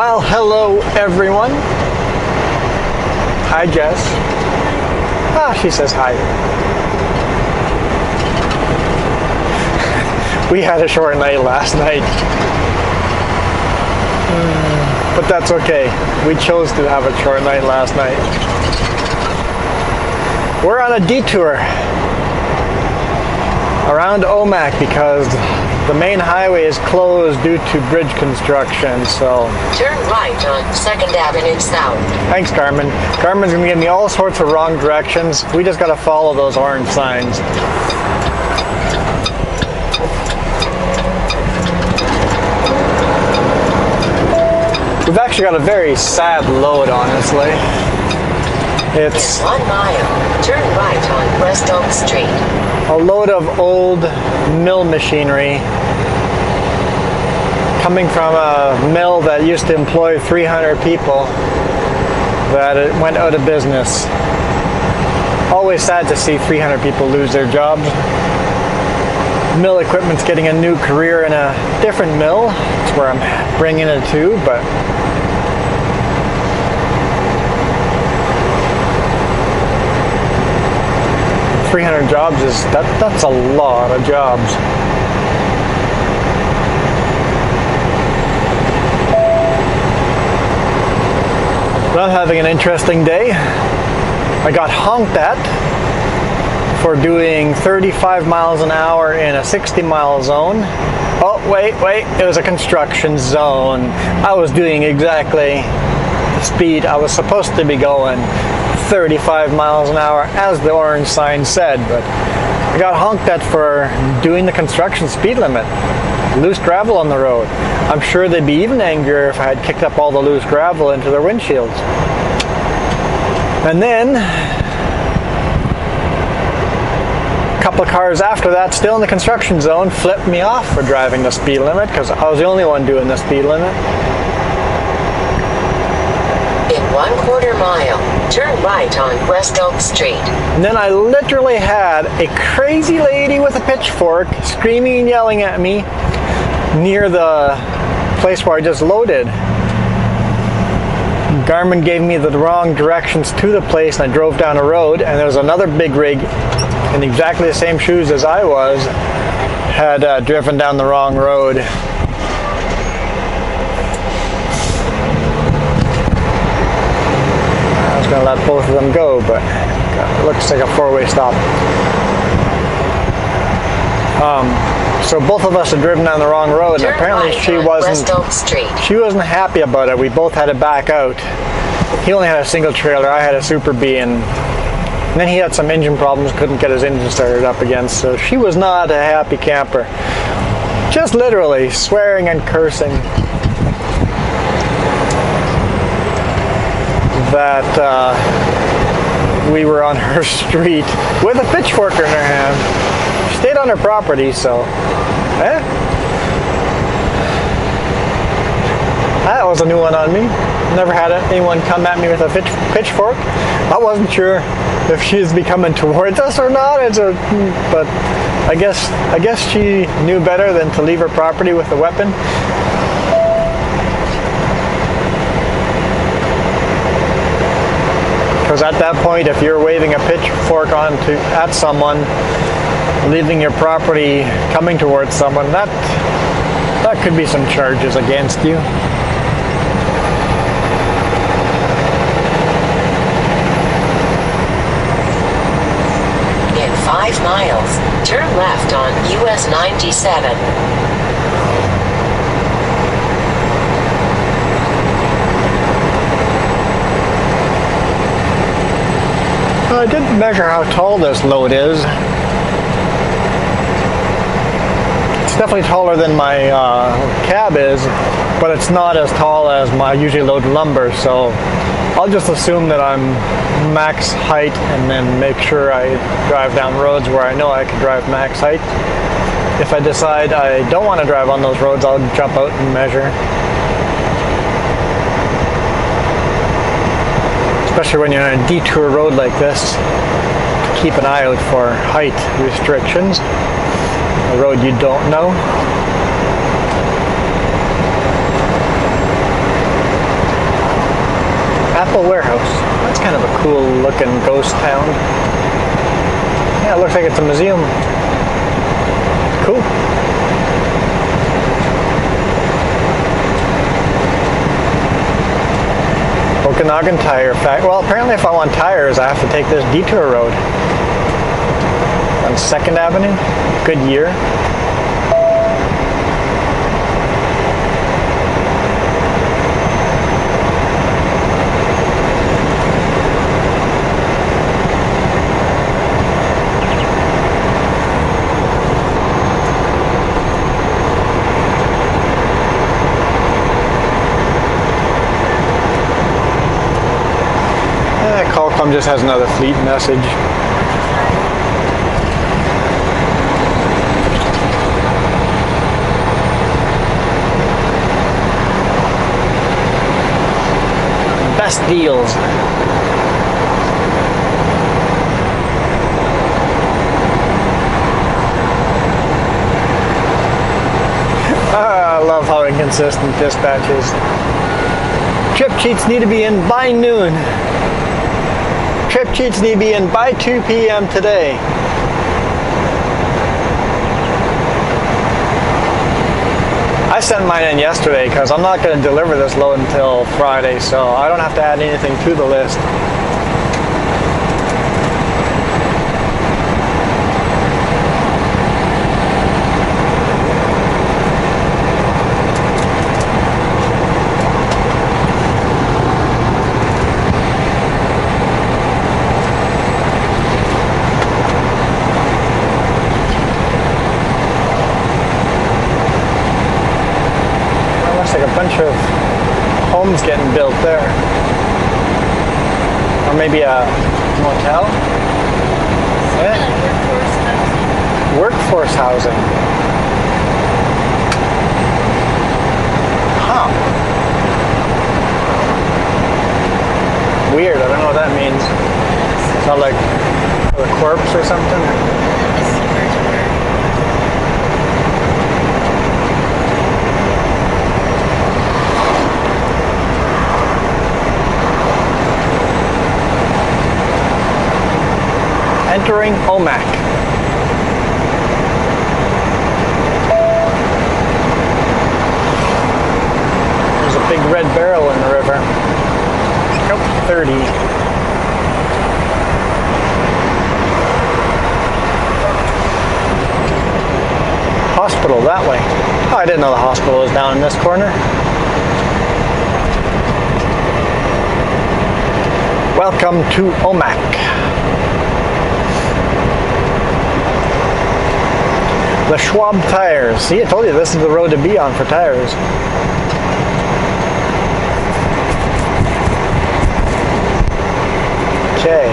Well, hello everyone. Hi Jess. She says hi. We had a short night last night. But that's okay. We chose to have a short night last night. We're on a detour around Omak because the main highway is closed due to bridge construction, so... Turn right on 2nd Avenue South. Thanks, Carmen. Carmen's going to give me all sorts of wrong directions. We just got to follow those orange signs. We've actually got a very sad load, honestly. It's 1 mile. Turn right on West Oak Street. A load of old mill machinery coming from a mill that used to employ 300 people that it went out of business. Always sad to see 300 people lose their jobs. Mill equipment's getting a new career in a different mill. That's where I'm bringing it to, but 300 jobs is that's a lot of jobs. Well, I'm having an interesting day. I got honked at for doing 35 miles an hour in a 60-mile zone. Oh, wait, it was a construction zone. I was doing exactly the speed I was supposed to be going. 35 miles an hour as the orange sign said, but I got honked at for doing the construction speed limit. Loose gravel on the road. I'm sure they'd be even angrier if I had kicked up all the loose gravel into their windshields. And then a couple of cars after that, still in the construction zone, flipped me off for driving the speed limit because I was the only one doing the speed limit. In 1/4 mile, turn right on West Oak Street. And then I literally had a crazy lady with a pitchfork screaming and yelling at me near the place where I just loaded. Garmin gave me the wrong directions to the place and I drove down a road, and there was another big rig in exactly the same shoes as I was, had driven down the wrong road. I was going to let both of them go, but it looks like a four-way stop. So both of us had driven down the wrong road, and apparently she wasn't happy about it. We both had to back out. He only had a single trailer, I had a Super B, and then he had some engine problems, couldn't get his engine started up again, so she was not a happy camper. Just literally swearing and cursing that we were on her street with a pitchfork in her hand. She stayed on her property, so that was a new one on me. Never had anyone come at me with a pitchfork. I wasn't sure if she's coming towards us or not. But I guess she knew better than to leave her property with a weapon. Because at that point, if you're waving a pitchfork at someone, leaving your property, coming towards someone, that could be some charges against you. In 5 miles, turn left on US 97. I didn't measure how tall this load is. It's definitely taller than my cab is, but it's not as tall as I usually load lumber, so I'll just assume that I'm max height and then make sure I drive down roads where I know I can drive max height. If I decide I don't want to drive on those roads, I'll jump out and measure. Especially when you're on a detour road like this, keep an eye out for height restrictions, a road you don't know. Municipal Warehouse. That's kind of a cool looking ghost town. Yeah, it looks like it's a museum. Cool. Okanagan Tire Factory. Well, apparently if I want tires, I have to take this detour road. On 2nd Avenue, Goodyear. Qualcomm just has another fleet message. Best deals. I love how inconsistent dispatch is. Trip sheets need to be in by noon. Trip sheets need to be in by 2 p.m. today. I sent mine in yesterday because I'm not going to deliver this load until Friday, so I don't have to add anything to the list. Like a bunch of homes getting built there, or maybe a motel. Yeah. Workforce housing. Huh. Weird. I don't know what that means. It's not like a corpse or something. Entering Omak. There's a big red barrel in the river. Nope, 30. Hospital that way. Oh, I didn't know the hospital was down in this corner. Welcome to Omak. The Schwab tires. See, I told you this is the road to be on for tires. Okay.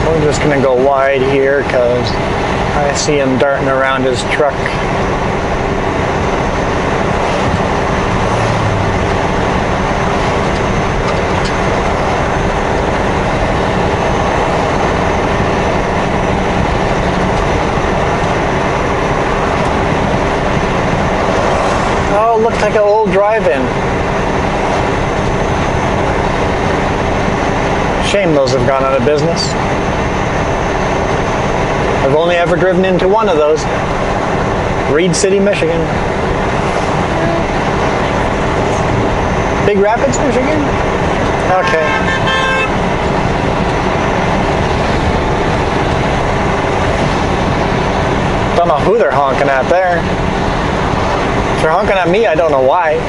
We're just going to go wide here because I see him darting around his truck. Looks like an old drive-in. Shame those have gone out of business. I've only ever driven into one of those. Reed City, Michigan. Big Rapids, Michigan? Okay. Don't know who they're honking at there. If they're honking at me, I don't know why.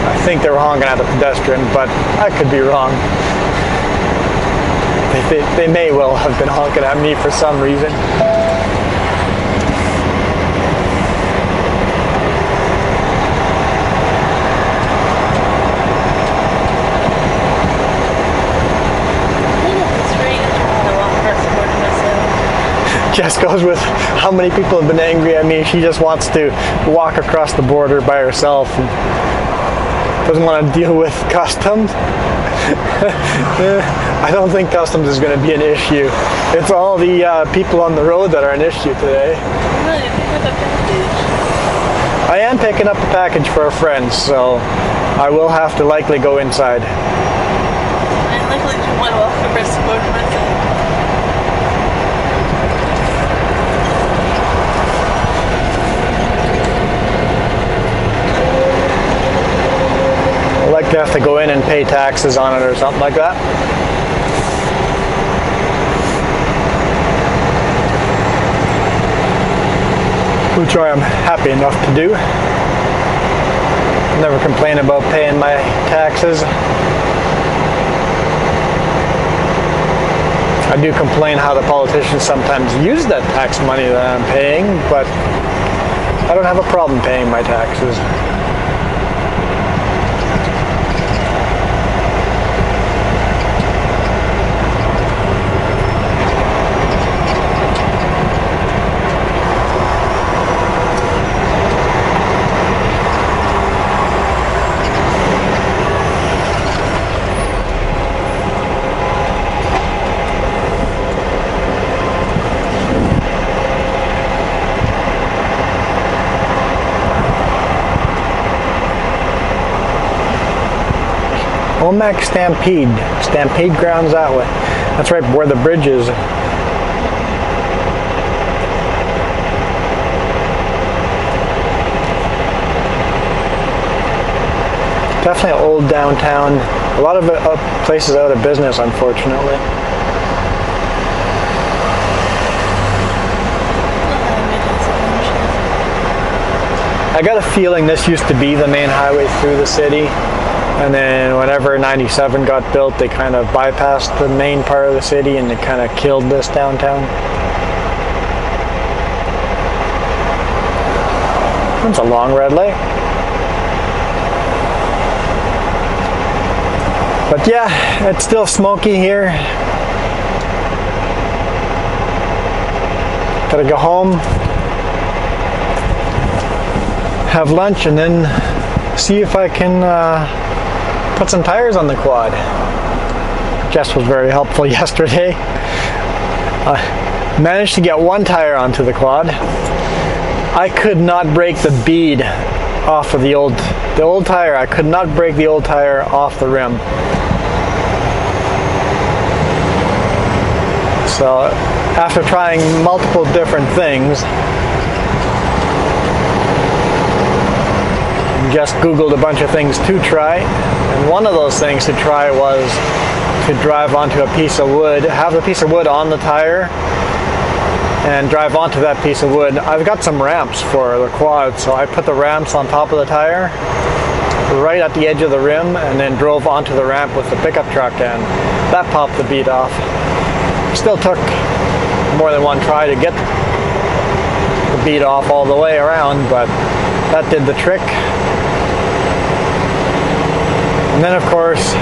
I think they were honking at the pedestrian, but I could be wrong. They may well have been honking at me for some reason. Jess goes with how many people have been angry at me. She just wants to walk across the border by herself and doesn't want to deal with customs. I don't think customs is going to be an issue. It's all the people on the road that are an issue today. I am picking up a package for a friend, so I will have to likely go inside. I likely do want to offer a support method. I like to have to go in and pay taxes on it or something like that. Which I am happy enough to do. Never complain about paying my taxes. I do complain how the politicians sometimes use that tax money that I'm paying, but I don't have a problem paying my taxes. Omak Stampede grounds that way. That's right where the bridge is. Definitely an old downtown. A lot of places out of business, unfortunately. I got a feeling this used to be the main highway through the city. And then whenever 97 got built, they kind of bypassed the main part of the city and they kind of killed this downtown. That's a long red light. But yeah, it's still smoky here. Gotta go home, have lunch, and then see if I can put some tires on the quad. Jess was very helpful yesterday. Managed to get one tire onto the quad. I could not break the bead off of the old tire. I could not break the old tire off the rim. So after trying multiple different things, just Googled a bunch of things to try, and one of those things to try was to drive onto a piece of wood, have the piece of wood on the tire, and drive onto that piece of wood. I've got some ramps for the quad, so I put the ramps on top of the tire, right at the edge of the rim, and then drove onto the ramp with the pickup truck, and that popped the bead off. Still took more than one try to get the bead off all the way around, but that did the trick. And then of course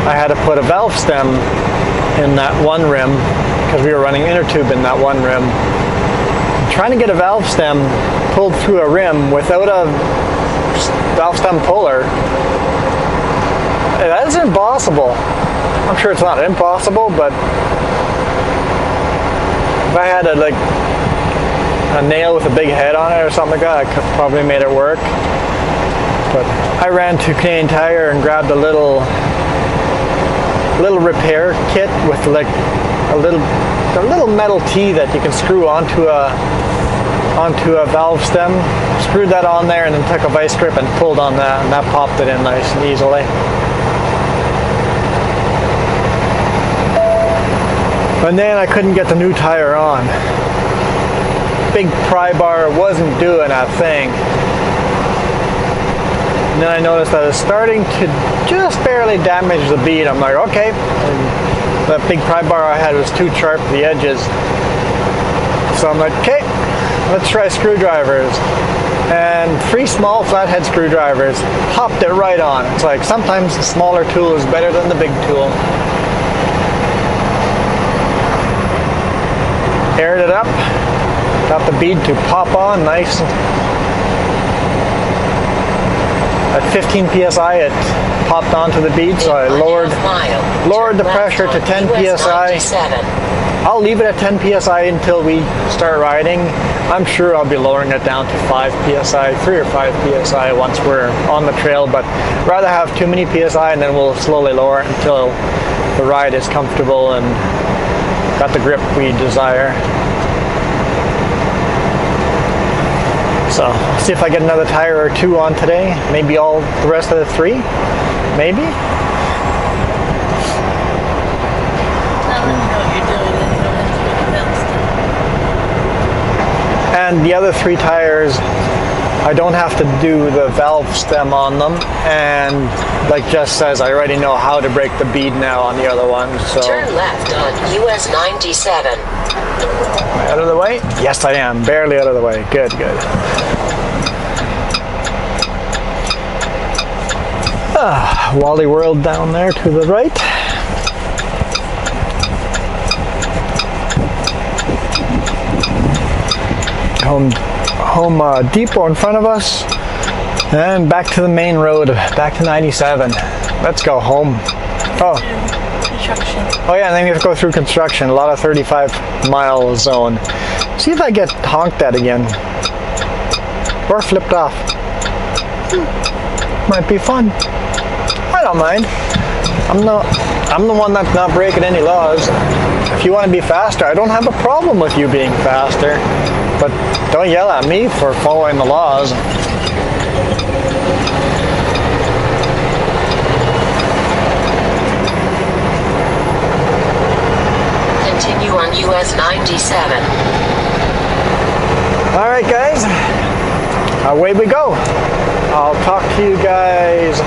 I had to put a valve stem in that one rim because we were running inner tube in that one rim. Trying to get a valve stem pulled through a rim without a valve stem puller, that is impossible. I'm sure it's not impossible, but if I had a nail with a big head on it or something like that, I could probably made it work. But I ran to Canadian Tire and grabbed a little repair kit with like a little metal T that you can screw onto a valve stem. Screwed that on there and then took a vice grip and pulled on that, and that popped it in nice and easily. And then I couldn't get the new tire on. Big pry bar wasn't doing a thing. And then I noticed that it's starting to just barely damage the bead. I'm like, okay. And that big pry bar I had was too sharp to the edges. So I'm like, okay, let's try screwdrivers. And 3 small flathead screwdrivers popped it right on. It's like sometimes the smaller tool is better than the big tool. Aired it up, got the bead to pop on nice. At 15 psi it popped onto the bead, so I lowered the pressure to 10 psi. I'll leave it at 10 psi until we start riding. I'm sure I'll be lowering it down to 5 psi, 3 or 5 psi once we're on the trail, but rather have too many psi and then we'll slowly lower it until the ride is comfortable and got the grip we desire. So, see if I get another tire or two on today. Maybe all the rest of the 3. Maybe. Now that you know what you're doing, then you don't have to make a valve stem. And the other 3 tires, I don't have to do the valve stem on them, and like Jess says, I already know how to break the bead now on the other ones. So. Turn left on US 97. Am I out of the way? Yes, I am. Barely out of the way. Good, good. Wally World down there to the right. Home Depot in front of us, and back to the main road, back to 97. Let's go home. Oh yeah, and then we have to go through construction, a lot of 35-mile zone. See if I get honked at again, or flipped off. Might be fun. I don't mind. I'm the one that's not breaking any laws. If you want to be faster, I don't have a problem with you being faster. But don't yell at me for following the laws. Continue on US 97. All right, guys. Away we go. I'll talk to you guys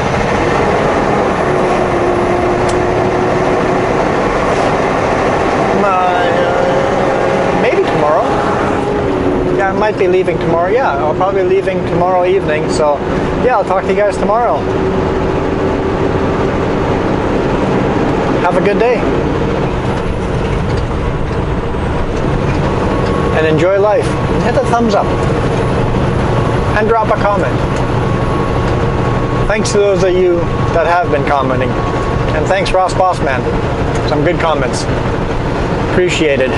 maybe tomorrow. Yeah, I might be leaving tomorrow. Yeah, I'll probably be leaving tomorrow evening. So, yeah, I'll talk to you guys tomorrow. Have a good day. And enjoy life. And hit the thumbs up. And drop a comment. Thanks to those of you that have been commenting. And thanks, Ross Bossman. Some good comments. Appreciated.